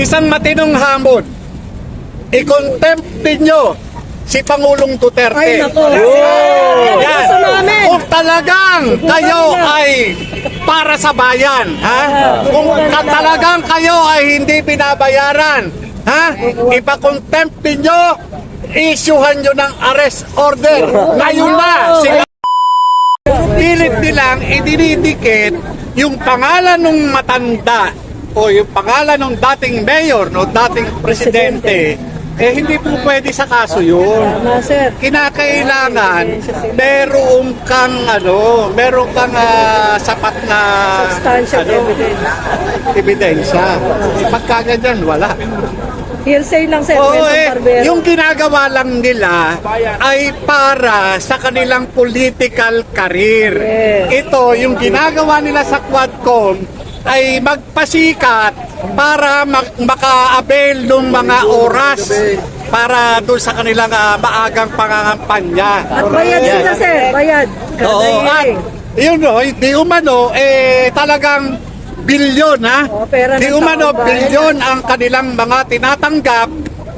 Isang matinong hamon. I-contempt ninyo si Pangulong Duterte. Ay, nako. Yan. Kung talagang kayo ay para sa bayan, ha? Kung talagang kayo ay hindi binabayaran, ha? Ipa-contempt ninyo, isyuhan nyo ng arrest order. Ngayon na, sila pilit nilang idinidikit yung pangalan ng matanda o yung pangalan ng dating mayor, no, dating presidente. Hindi po pwede sa kaso yun. Kinakailangan meron kang sapat na substantial evidence. Ebidensya. Pagka ganyan, wala. Hearsay lang sir. Yung ginagawa lang nila ay para sa kanilang political career. Yes. Ito, yung ginagawa nila sa Quadcom ay magpasikat para maka-avail ng mga oras para doon sa kanilang maagang pangangampanya. At bayad sila sir, bayad. Oo, at yun di umano, talagang bilyon ha? Di umano, bilyon ang kanilang mga tinatanggap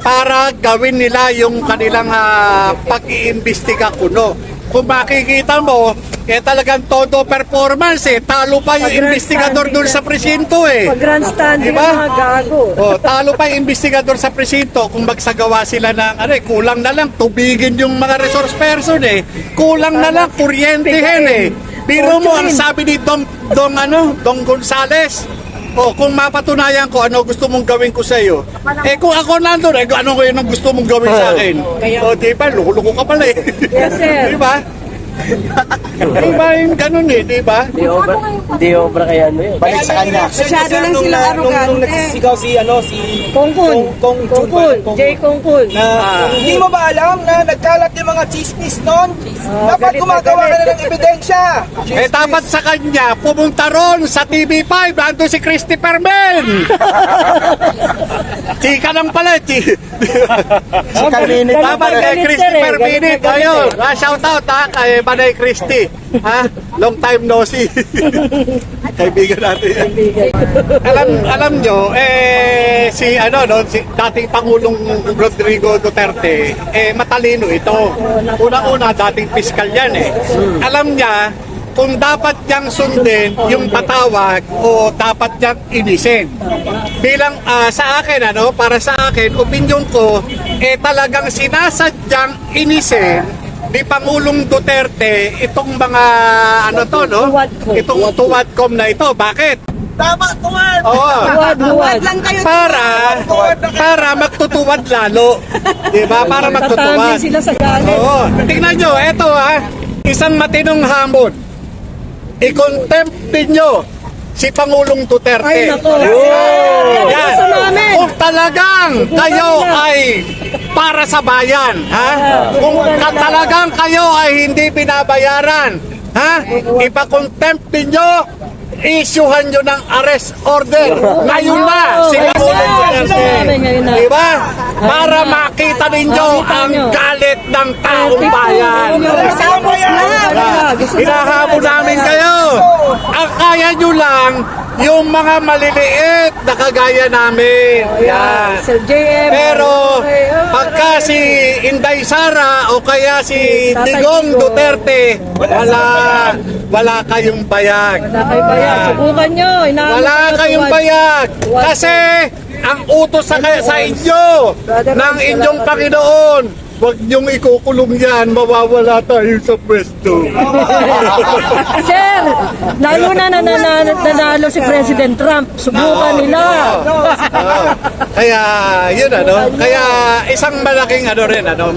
para gawin nila yung kanilang pag-iimbestiga kuno. Kung makikita mo, talagang todo performance talo pa yung investigador doon sa presinto Pag grandstand diba? Yung mga gago. Talo pa yung investigador sa presinto kung magsagawa sila ng kulang na lang tubigin yung mga resource person kulang na lang kuryentehin Biro mo ang sabi ni Dong Gonzales. Kung mapatunayan ko ano gusto mong gawin ko sa iyo. Kung ako nandun, ano yung gusto mong gawin sa akin? Diba, loko-loko ka pala Yes, sir. Diba? Diba yung ganun Di obra kaya ano yun. Balik sa kanya. Masyado lang sila arugante. Nung nagsisigaw si Kongkul. Jay Kongkul. Hindi mo ba alam na nagkalat yung mga chismis noon? Dapat gumagawa ka na ng ebidensya. Dapat sa kanya, pumunta ron sa TV5, nandun si Christy Permen. Chika lang pala, Si Carminit. Dapat kay Christy Perminit. Ayun, shout out kay Manay Christy. Long time no see. Kaibigan natin. Alam nyo, si dating Pangulong Rodrigo Duterte, matalino ito. Una-una, dating piskal yan Alam niya kung dapat niyang sundin yung patawag o dapat niyang inisin. Bilang sa akin, para sa akin, opinion ko, talagang sinasadyang inisin ni Pangulong Duterte itong mga itong Tuwadcom na ito. Bakit? Tama, tuwad! Tuwad lang kayo. Para magtutuwad lalo. Diba? Para magtutuwad. Tatangin sila sa galit. Tingnan nyo, eto isang matinong hamon. I-contempt ninyo si Pangulong Duterte. Ay, nako. Yan. Kung talagang kayo ay para sa bayan, Kung talagang kayo ay hindi binabayaran, ipa-contempt ninyo, isyuhan nyo ng arrest order. Ngayon na, sila diba? Para makita ninyo ang galit ng taong bayan. Hinahabol namin kayo. Ang kaya nyo lang yung mga maliliit na kagaya namin. Yan. Pero pagka si Inday Sara o kaya si Digong Duterte, wala kayong bayag. Subukan nyo. Wala kayong bayag. Kasi ang utos sa inyo ng inyong Panginoon, huwag niyong ikukulong yan, mawawala tayo sa pwesto. Sir, lalo na nanalo si President Trump. Subukan nila. Kaya yun kaya isang malaking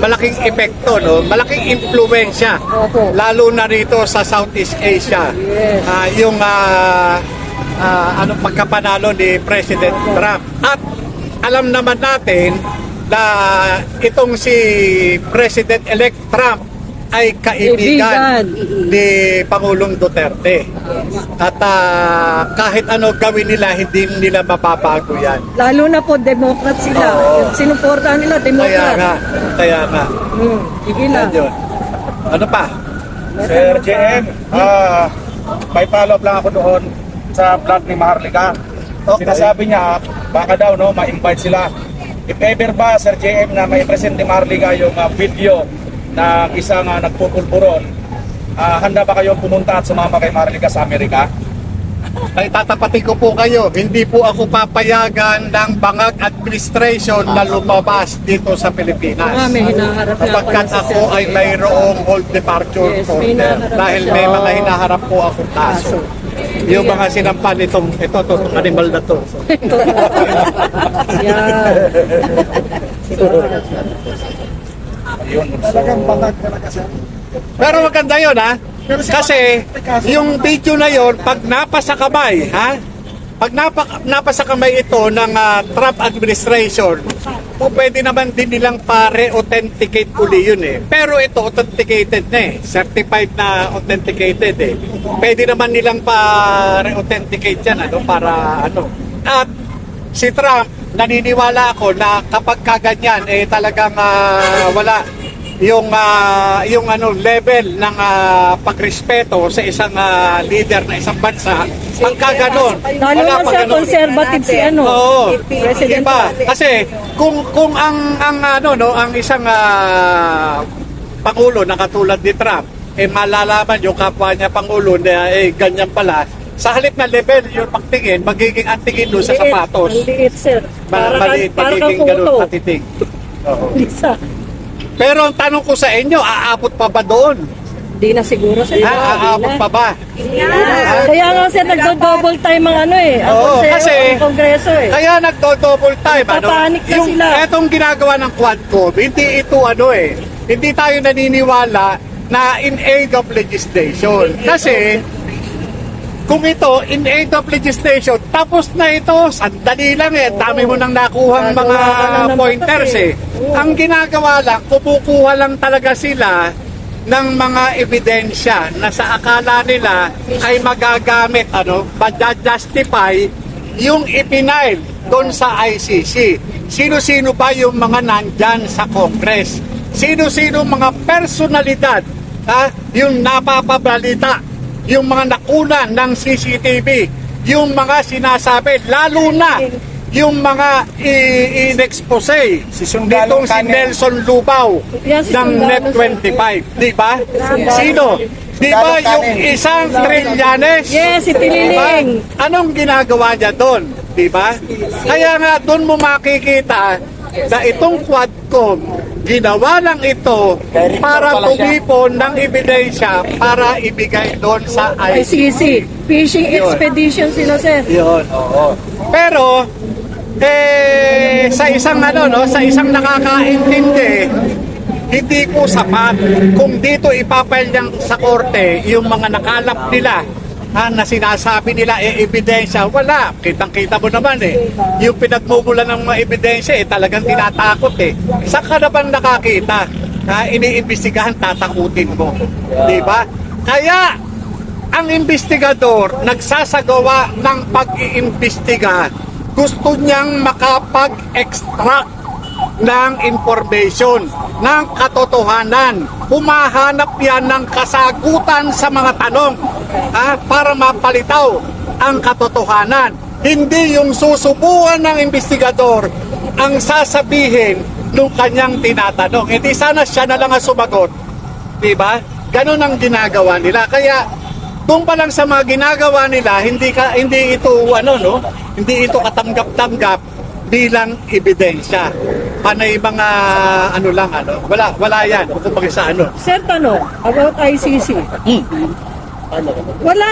malaking epekto malaking impluwensya lalo na rito sa Southeast Asia. Yung pagkapanalo ni President Trump. At alam naman natin na itong si President-elect Trump ay kaibigan ni Pangulong Duterte. At kahit ano gawin nila, hindi nila mapapago yan. Lalo na po, Democrat sila. Sinuportahan nila, Democrat. Kaya nga. Sige na. Ano pa? Sir JM, may follow up lang ako doon sa vlog ni Maharlika. Okay. Sinasabi niya, baka daw no, ma-invite sila. If ever ba, Sir JM, na may present ni Marlica yung video na isang nagpupulburon, handa ba kayong pumunta at sumama kay Marlica sa Amerika? Ay tatapatin ko po kayo, hindi po ako papayagan ng bangag administration na lumabas dito sa Pilipinas. May hinaharap na Kapagkat sa ako ay mayroong hold departure Yes, may order hinaharap dahil na may siya. mga hinaharap po akong kaso. Yung mga sinampan itong animal na to. Yan. Yun. Talagang bangag talaga sir. Pero maganda yun ha. Kasi yung video na yon pag napasa kamay, ha? Pag napasa kamay ito ng Trump administration, pwede naman din nilang pa-re-authenticate uli yun eh. Pero ito authenticated na eh. Certified na authenticated eh. Pwede naman nilang pa-re-authenticate yan para ano. At si Trump, naniniwala ako na kapag kaganyan eh talagang wala yung level ng pagrespeto sa isang leader na isang bansa. Pagka ganon, Lalo wala na pa sa ganon. conservative si Oo, President iba. Trump. Kasi kung ang isang pangulo na katulad ni Trump, malalaman yung kapwa niya pangulo na ganyan pala. Sa halip na level yung pagtingin, magiging antingin doon sa sapatos. Ang liit, sir. Maliit, Para magiging kang ganun photo. patitig. Oo. Lisa. Pero ang tanong ko sa inyo, aabot pa ba doon? Di na siguro, sir. Aabot pa ba? Kaya nga, sir, nagdo-double time ang ano eh. Ang Oo, kasi ang kongreso eh. Kaya nagdo-double time. Papanik na sila. Etong ginagawa ng Quadcom, hindi ito hindi tayo naniniwala na in aid of legislation. Kasi kung ito, in aid of legislation, tapos na ito, sandali lang eh. Dami mo nang nakuhang mga pointers eh. Ang ginagawa lang, kumukuha lang talaga sila ng mga ebidensya na sa akala nila ay magagamit, justify yung ipinail doon sa ICC. Sino-sino ba yung mga nandyan sa Congress? Sino-sino mga personalidad, yung napapabalita, yung mga nakunan ng CCTV, yung mga sinasabi, lalo na yung mga in-expose nitong si Nelson Lubao Yan, si ng Sundalo, Net25, di ba? Sino? Di ba yung isang Trillanes? Yes, si Tililing. Diba? Anong ginagawa niya doon? Di ba? Kaya nga doon mo makikita na itong Quadcom, ginawa lang ito para tumipon ng ebidensya para ibigay doon sa ICC. ICC. Fishing Yun. expedition sila, sir. Yun, oo. Pero, sa isang sa isang nakakaintindi, hindi po sapat kung dito ipapile niyang sa korte yung mga nakalap nila na sinasabi nila ebidensya. Wala, kitang-kita mo naman yung pinagmumulan ng mga ebidensya talagang tinatakot saan ka naman nakakita iniimbestigahan, tatakutin mo, di ba? Kaya ang investigador nagsasagawa ng pag-iimbestiga, gusto niyang makapag-extract ng information, ng katotohanan. Humahanap yan ng kasagutan sa mga tanong para mapalitaw ang katotohanan. Hindi yung susubuan ng investigador ang sasabihin nung kanyang tinatanong. Hindi sana siya na lang ang sumagot. Diba? Ganun ang ginagawa nila. Kaya doon pa lang sa mga ginagawa nila, hindi ito katanggap-tanggap bilang ebidensya. Panay mga wala yan. Kung sa Sir, tanong about ICC. Wala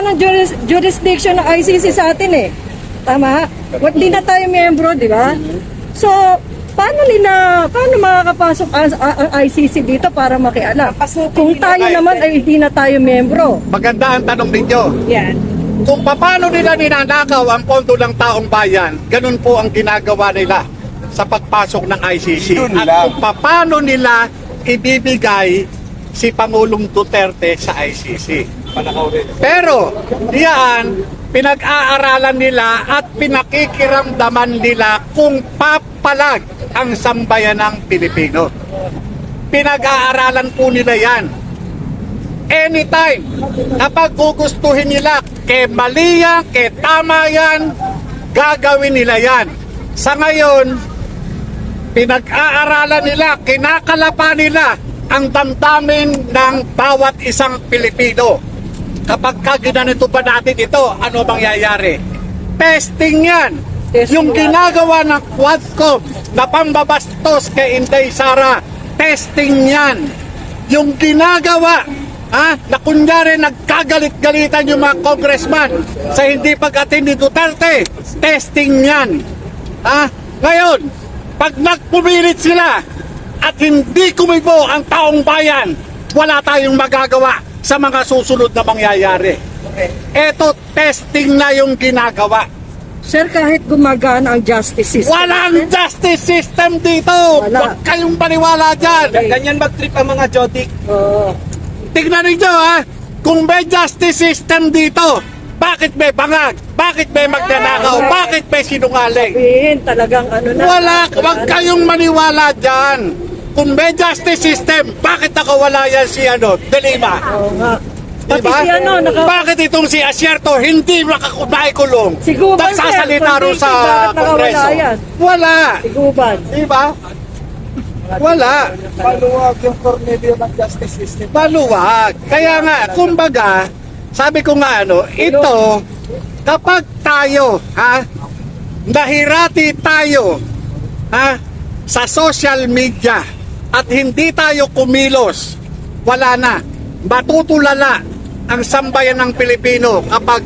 na jurisdiction ng ICC sa atin Tama? Hindi na tayo miyembro, di ba? So, paano makakapasok ang ICC dito para makialam? Kung tayo naman ay hindi na tayo miyembro. Maganda ang tanong ninyo. Yan. Kung paano nila ninanakaw ang pondo ng taong bayan, ganun po ang ginagawa nila sa pagpasok ng ICC. At kung paano nila ibibigay si Pangulong Duterte sa ICC. Pero, diyan, pinag-aaralan nila at pinakikiramdaman nila kung papalag ang sambayanang Pilipino. Pinag-aaralan po nila yan. Anytime, kapag gugustuhin nila, mali yan, tama yan, gagawin nila yan. Sa ngayon, pinag-aaralan nila, kinakalapa nila ang damdamin ng bawat isang Pilipino. Kapag ginanito pa natin ito, ano mangyayari? Testing yan. Yung ginagawa ng Quadcom na pambabastos kay Inday Sara, testing yan. Yung ginagawa na kunyari nagkagalit-galitan yung mga congressman sa hindi pag-attend ni Duterte, testing yan. Ngayon, pag nagpumilit sila at hindi kumibo ang taong bayan, wala tayong magagawa sa mga susunod na mangyayari. Eto, testing na yung ginagawa. Sir, kahit gumagana ang justice system. Walang justice system dito. Wala. Huwag kayong paniwala dyan. Ganyan mag-trip ang mga Jodik. Oo. Tignan ninyo kung may justice system dito, bakit may bangag? Bakit may magnanakaw? Bakit may sinungaling? Sabihin, talagang ano na. Wala, huwag kayong maniwala dyan. Kung may justice system, bakit nakawala yan si De Lima? Oo nga. Pati Diba? si Bakit itong si Asierto hindi nakakulong? Si Guban, Nagsasalita sir, rin sa bakit nakawala Kongreso. yan? Wala. Si Guban. Diba? Wala. Maluwag yung Cornelio ng justice system. Maluwag. Kaya nga, kumbaga, sabi ko nga ito, kapag tayo, nahirati tayo, sa social media, at hindi tayo kumilos, wala na. Matutulala ang sambayan ng Pilipino kapag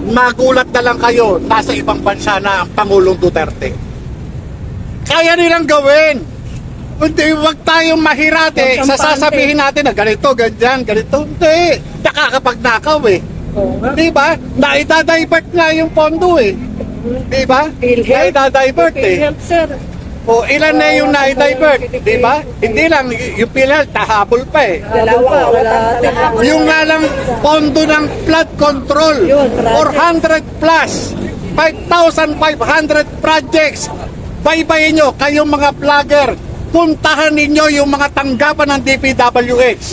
magulat na lang kayo, nasa ibang bansa na ang Pangulong Duterte. Kaya nilang gawin. Hindi, huwag tayong mahirate sa sasabihin natin na ganito, ganyan, ganito. Hindi, nakakapagnakaw Oo nga. Diba? Naidadivert nga yung pondo Diba? PhilHealth. Naidadivert PhilHealth, sir. O ilan na yung na-divert, di ba? Hindi lang, yung PhilHealth, tahabol pa Dalawa, wala. Yung nga lang pondo ng flood control, Yun, 400 plus, 5,500 projects. Baybayin nyo, kayong mga vlogger, puntahan ninyo yung mga tanggapan ng DPWH.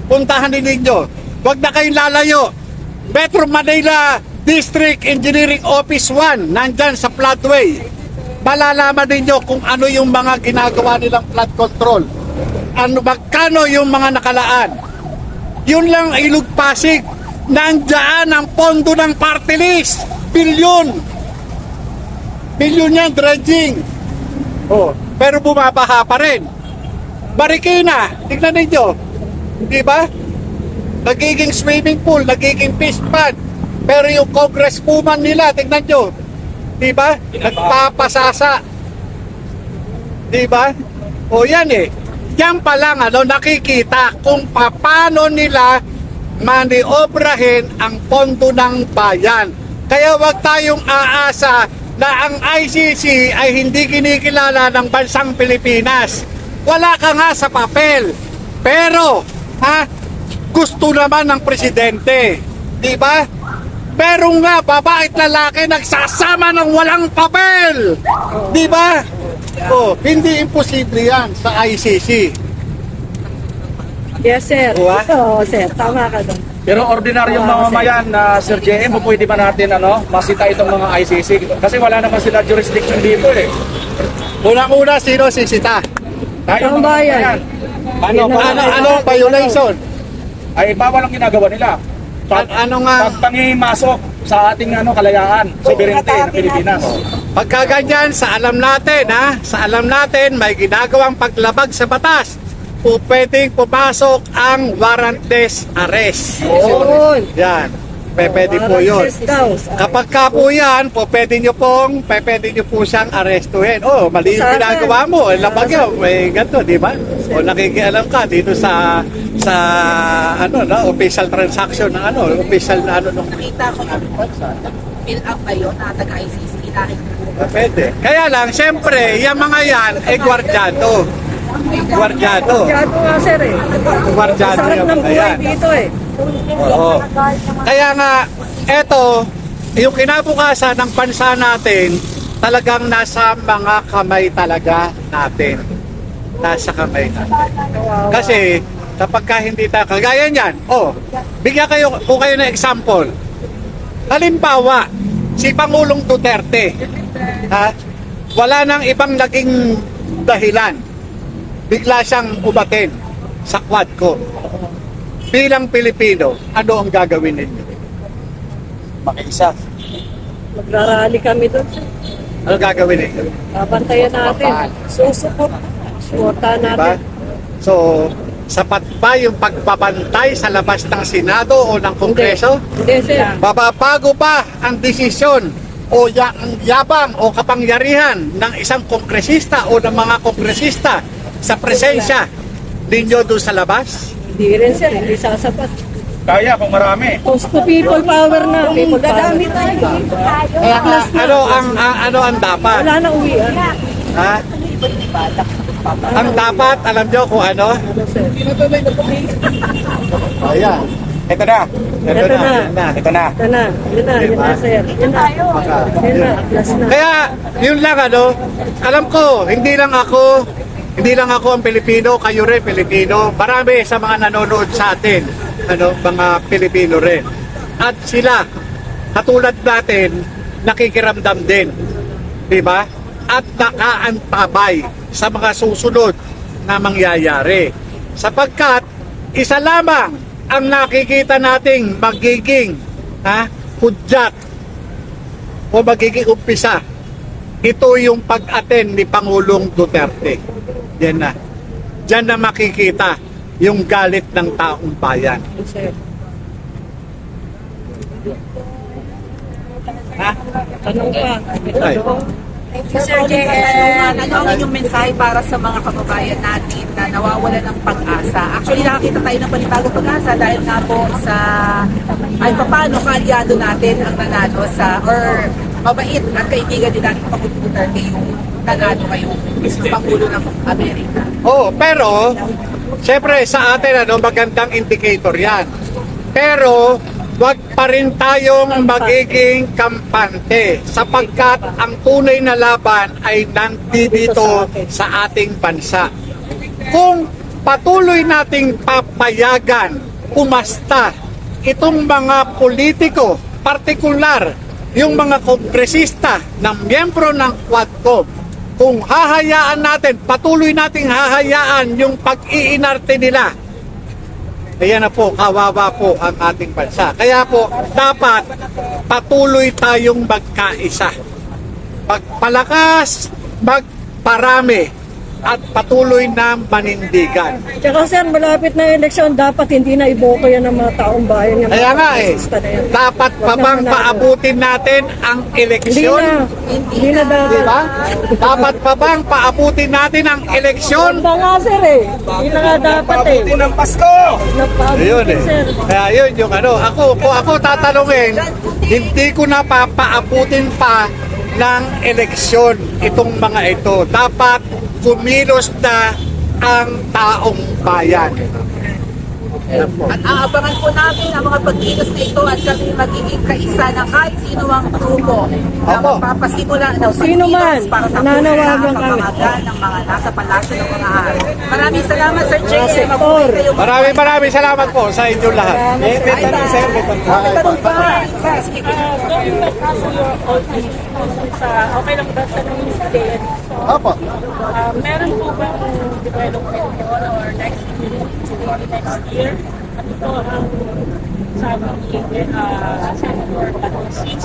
Puntahan ninyo. Huwag na kayong lalayo. Metro Manila District Engineering Office 1, nandyan sa floodway. Malalaman ninyo kung ano yung mga ginagawa nilang flood control. Magkano yung mga nakalaan. Yun lang Ilog Pasig. Nandyan ang pondo ng party list. Bilyon. Bilyon yan, dredging. Pero bumabaha pa rin. Marikina, tignan ninyo. Di ba? Nagiging swimming pool, nagiging fish pond. Pero yung congresswoman nila, tignan nyo. Diba? Nagpapasasa. Diba? O yan Yan pa lang nakikita kung paano nila maniobrahin ang pondo ng bayan. Kaya wag tayong aasa na ang ICC ay hindi kinikilala ng bansang Pilipinas. Wala ka nga sa papel. Pero, gusto naman ng presidente. Diba? Pero nga, babae at lalaki nagsasama ng walang papel. Di ba? Hindi imposible yan sa ICC. Yes, sir. Diba? Oo, sir. Tama ka doon. Pero ordinaryong mamamayan na Sir JM, pwede ba natin masita itong mga ICC? Kasi wala naman sila jurisdiction dito Unang-una, sino sisita? Tayo Ang mga bayan. mamamayan. Ano ang violation? Ay bawal ang ginagawa nila. Ano nga? Pagpangimasok sa ating kalayaan, sovereignty ng Pilipinas. Pagkaganyan, sa alam natin, sa alam natin, may ginagawang paglabag sa batas. Pwedeng pumasok ang warrantless arrest. Yun. Yan. Pwede po yun. Warrantless daw. Kapag ka po yan, pwede nyo po siyang arestuhin. Mali yung Saan? ginagawa mo. Labag yun. Ganito, di ba? Nakikialam ka dito sa official transaction ng official na Nakita ko yung fill up ba yun na taga-ICC dahil pwede. Kaya lang, syempre, yung mga yan, gwardyado. Gwardyado. Masyado nga, sir Gwardyado Sarap yung ng mga buhay yan. dito Oo. Kaya nga, eto, yung kinabukasan ng bansa natin, talagang nasa mga kamay talaga natin. Nasa kamay natin. Kasi, kapag hindi kagaya niyan, bigyan kayo ng example. Halimbawa, si Pangulong Duterte. Ha? Wala nang ibang naging dahilan. Bigla siyang umaten sa Quadcom. Bilang Pilipino, ano ang gagawin ninyo? Makiisa. Magrarally kami doon. Ano gagawin ninyo? Babantayan natin. Susupot. Suportahan Diba? natin. So, sapat ba yung pagbabantay sa labas ng Senado o ng Kongreso? Hindi, sir. Bababago ba ang desisyon o ang yabang o kapangyarihan ng isang kongresista o ng mga kongresista sa presensya ninyo doon sa labas? Hindi rin, sir. Hindi sasapat. Kaya kung marami. Post to people power na. People power. Kaya ano ang dapat? Wala na uwian. Ha? Ang dapat, alam nyo kung ano? Ano, sir? Ayan. Ito na. Ito na. Yan na. Ito na. Ito na. Yun na, yun na, sir. Yun na. Yun na. Last na. Kaya, yun lang ano, alam ko, hindi lang ako ang Pilipino, kayo rin Pilipino. Marami sa mga nanonood sa atin, ano, mga Pilipino rin. At sila, katulad natin, nakikiramdam din. Diba? At nakaantabay sa mga susunod na mangyayari. Sapagkat, isa lamang ang nakikita nating magiging hudyat o magiging umpisa. Ito yung pag-attend ni Pangulong Duterte. Yan na. Diyan na makikita yung galit ng taong bayan. Sir. Ha? Tanong pa. Ay. Sir JM, ano ang inyong mensahe para sa mga kababayan natin na nawawala ng pag-asa? Actually, nakakita tayo ng panibagong pag-asa dahil nga po sa ay paano kaalyado natin ang nanalo sa or mabait at kaibigan din natin Pangulong Duterte yung nanalo ngayong Pangulo ng Amerika. Oh, pero syempre sa atin magandang indicator 'yan. Pero wag pa rin tayong magiging kampante sapagkat ang tunay na laban ay nandito sa ating bansa. Kung patuloy nating papayagan, umasta itong mga politiko, partikular yung mga kongresista ng miyembro ng Quadcom, kung hahayaan natin, patuloy nating hahayaan yung pag-iinarte nila, ayan na po, kawawa po ang ating bansa. Kaya po, dapat patuloy tayong magkaisa. Magpalakas, magparami, at patuloy na manindigan. Tsaka sir, malapit na eleksyon, dapat hindi na iboto yan ng mga taong bayan. Yung Kaya mga nga kongresista na yan. dapat pa bang paabutin natin ang Hindi eleksyon? na. Hindi na dapat. Diba? Dapat pa bang paabutin natin ang eleksyon? Ganda nga sir eh. Hindi na nga dapat eh. Pabuti ng Pasko! Ayun Napaabutin eh. sir. Kaya yun yung ano, kung ako tatanungin, hindi ko na papaabutin pa ng eleksyon itong mga ito. Dapat kumilos na ang taong bayan. At aabangan po namin ang mga pagkilos na ito at kami magiging kaisa ng kahit sino ang grupo na Opo. magpapasimula ng Sino man, pagkilos para tapusin nananawagan ang kami. pamamaga ng mga nasa palasyo ng mga ahas. Maraming salamat Sir Jay. sektor. Mabuhay kayo. Maraming salamat po sa inyong lahat. May tanong sir, may tanong pa. Sige. Going back to your old sa okay lang ba tanongin si Jen? Opo. Meron po ba development or next year? At ito ang sabi ni Senator Patricis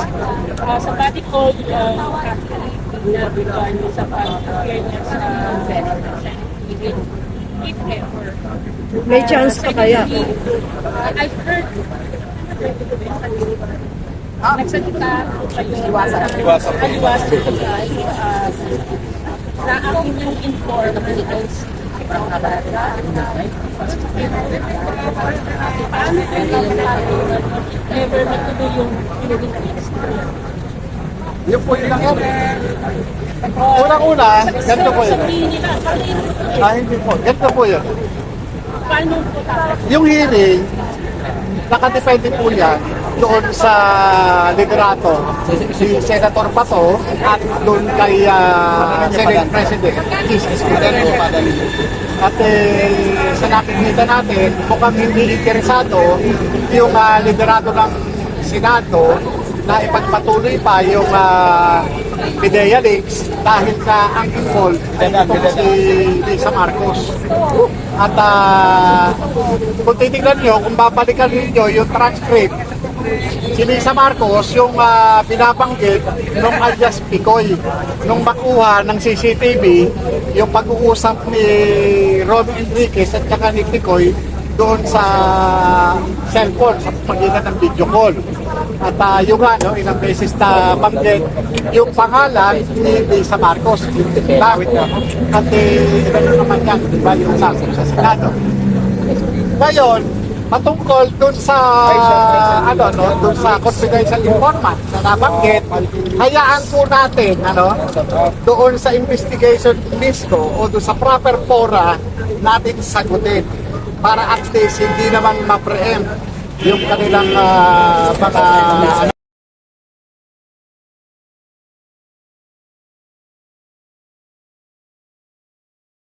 sa body code na regarding sa pag-fairness sa Senate. If ever. May chance pa kaya? I've heard nagsalita po kayo aliwasan po tayo na ang inyong informed is paano never natuloy yung pinag-invest? Yun po yun lang yan. Unang-una, ganito po yun. Sabihin nila, Hindi po, ganito po yun. paano po tayo? Yung hearing, nakadepende po yan doon sa liderato si Senator Pato at doon kay Senate President at sa nakikita natin mukhang hindi interesado yung liderato ng Senado na ipagpatuloy pa yung Pidea Leaks dahil sa ang involved itong si Lisa Marcos. At kung titignan nyo, kung babalikan ninyo yung transcript, si Lisa Marcos yung binabanggit nung alias Picoy, nung makuha ng CCTV yung pag-uusap ni Ron Enriquez at saka ni Picoy doon sa cellphone sa pagitan ng video call. At yung ilang beses na banggit yung pangalan ni Lisa Marcos. At ano naman yan, di ba, yung sasab sa Senado. Ngayon, patungkol doon sa doon sa confidential informant na nabanggit, hayaan po natin doon sa investigation mismo o doon sa proper fora natin sagutin para at least hindi naman ma-preempt yung kanilang mga